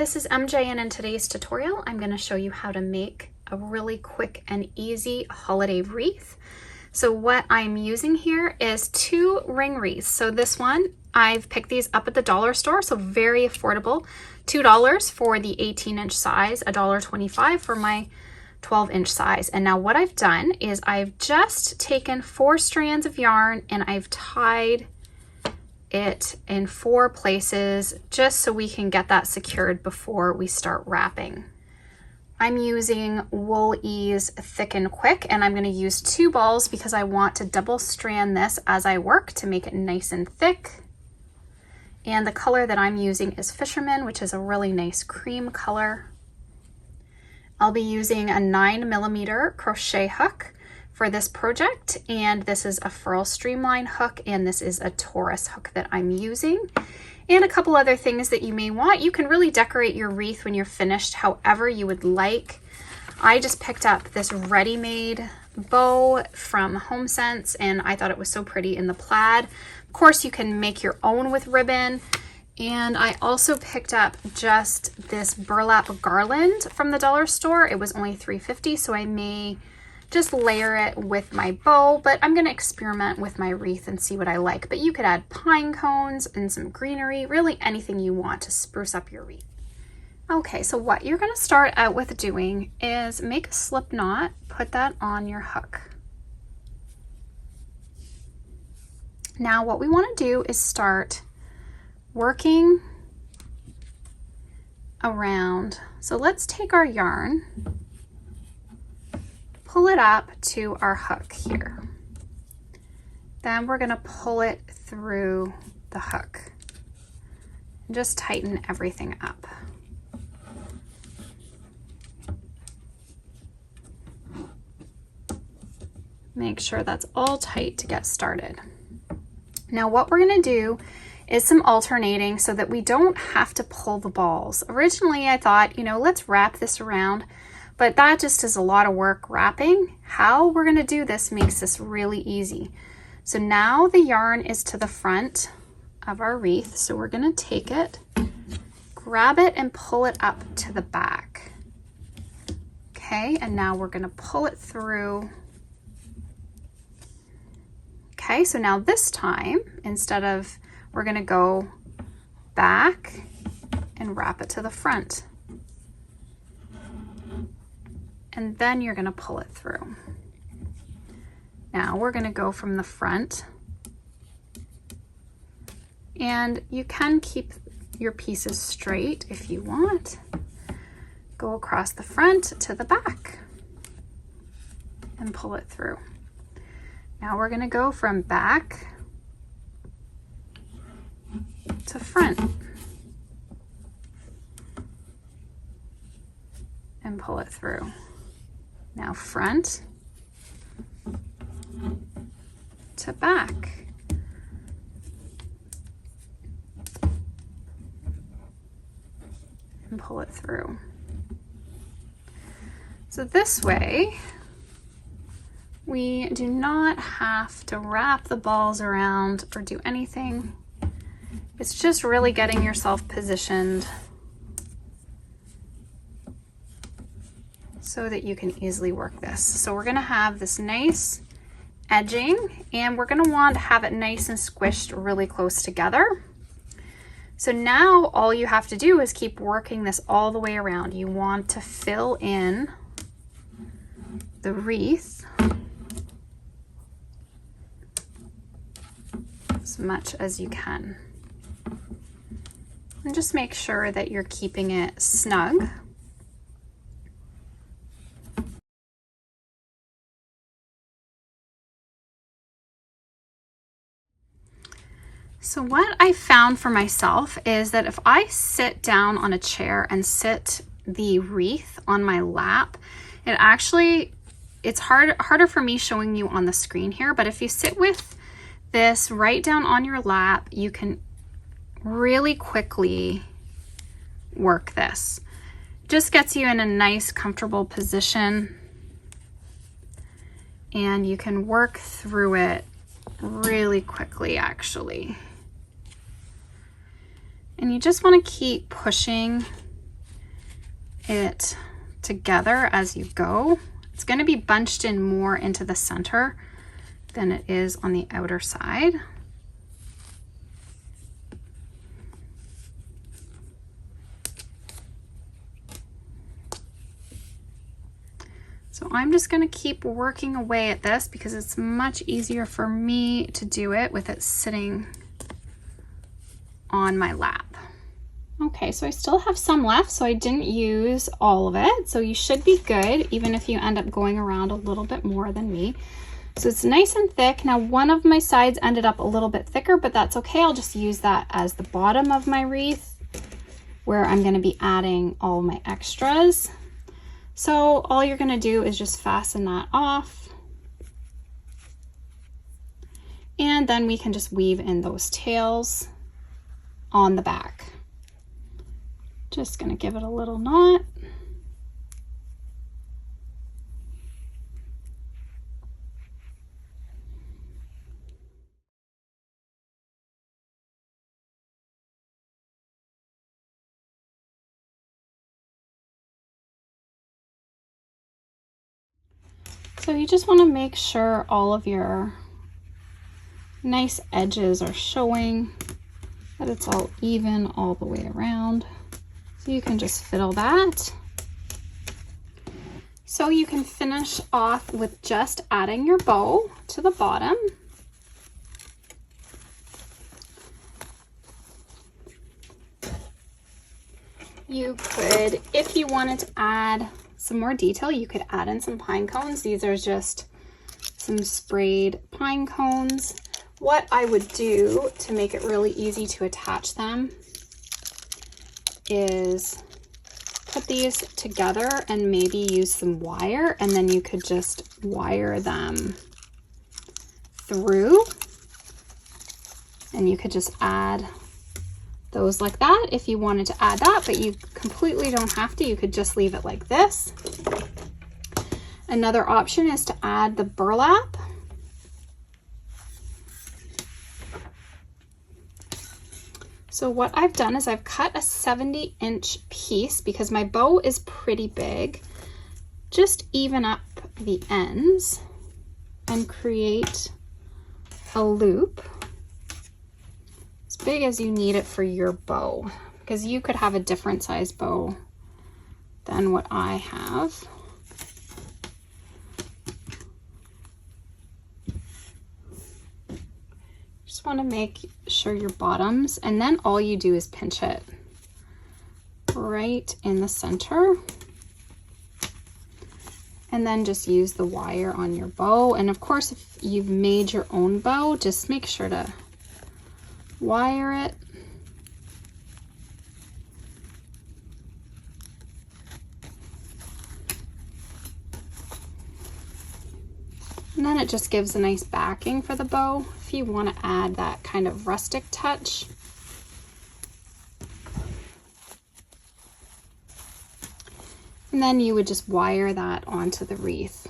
this is MJ, and in today's tutorial I'm going to show you how to make a really quick and easy holiday wreath. So what I'm using here is 2 ring wreaths. So this one, I've picked these up at the dollar store, so very affordable. $2 for the 18-inch size, $1.25 for my 12-inch size. And now what I've done is I've just taken 4 strands of yarn and I've tied it in 4 places just so we can get that secured before we start wrapping. I'm using Wool Ease Thick and Quick, and I'm going to use 2 balls because I want to double strand this as I work to make it nice and thick. And the color that I'm using is Fisherman, which is a really nice cream color. I'll be using a 9mm crochet hook for this project, and this is a furl streamline hook, and this is a Taurus hook that I'm using, and a couple other things that you may want. You can really decorate your wreath when you're finished however you would like. I just picked up this ready-made bow from HomeSense, and I thought it was so pretty in the plaid. Of course, you can make your own with ribbon. And I also picked up just this burlap garland from the dollar store. It was only $3.50, so I may just layer it with my bow, but I'm gonna experiment with my wreath and see what I like. But you could add pine cones and some greenery, really anything you want to spruce up your wreath. Okay, so what you're gonna start out with doing is make a slip knot, put that on your hook. Now what we wanna do is start working around. So let's take our yarn, pull it up to our hook here. Then we're going to pull it through the hook. Just tighten everything up. Make sure that's all tight to get started. Now what we're going to do is some alternating so that we don't have to pull the balls. Originally I thought, let's wrap this around, but that just is a lot of work wrapping. How we're gonna do this makes this really easy. So now the yarn is to the front of our wreath. So we're gonna take it, grab it and pull it up to the back. Okay, and now we're gonna pull it through. Okay, so now this time, we're gonna go back and wrap it to the front. And then you're gonna pull it through. Now we're gonna go from the front, and you can keep your pieces straight if you want. Go across the front to the back and pull it through. Now we're gonna go from back to front and pull it through. Now front to back. And pull it through. So this way, we do not have to wrap the balls around or do anything. It's just really getting yourself positioned so that you can easily work this. So we're gonna have this nice edging, and we're gonna want to have it nice and squished really close together. So now all you have to do is keep working this all the way around. You want to fill in the wreath as much as you can. And just make sure that you're keeping it snug. So what I found for myself is that if I sit down on a chair and sit the wreath on my lap, it's harder for me showing you on the screen here, but if you sit with this right down on your lap, you can really quickly work this. Just gets you in a nice, comfortable position, and you can work through it really quickly, actually. And you just want to keep pushing it together as you go. It's going to be bunched in more into the center than it is on the outer side. So I'm just going to keep working away at this because it's much easier for me to do it with it sitting on my lap. Okay, so I still have some left, so I didn't use all of it. So you should be good, even if you end up going around a little bit more than me. So it's nice and thick. Now, one of my sides ended up a little bit thicker, but that's okay. I'll just use that as the bottom of my wreath where I'm going to be adding all my extras. So all you're going to do is just fasten that off. And then we can just weave in those tails on the back. Just going to give it a little knot. So you just want to make sure all of your nice edges are showing, that it's all even all the way around. So you can just fiddle that. So you can finish off with just adding your bow to the bottom. You could, if you wanted to add some more detail, you could add in some pine cones. These are just some sprayed pine cones. What I would do to make it really easy to attach them is put these together and maybe use some wire, and then you could just wire them through, and you could just add those like that if you wanted to add that, but you completely don't have to. You could just leave it like this. Another option is to add the burlap. So what I've done is I've cut a 70-inch piece because my bow is pretty big. Just even up the ends and create a loop as big as you need it for your bow, because you could have a different size bow than what I have. Just want to make sure your bottoms, and then all you do is pinch it right in the center, and then just use the wire on your bow. And of course, if you've made your own bow, just make sure to wire it. And then it just gives a nice backing for the bow if you want to add that kind of rustic touch. And then you would just wire that onto the wreath.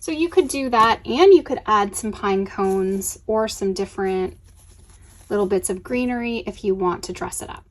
So you could do that, and you could add some pine cones or some different little bits of greenery if you want to dress it up.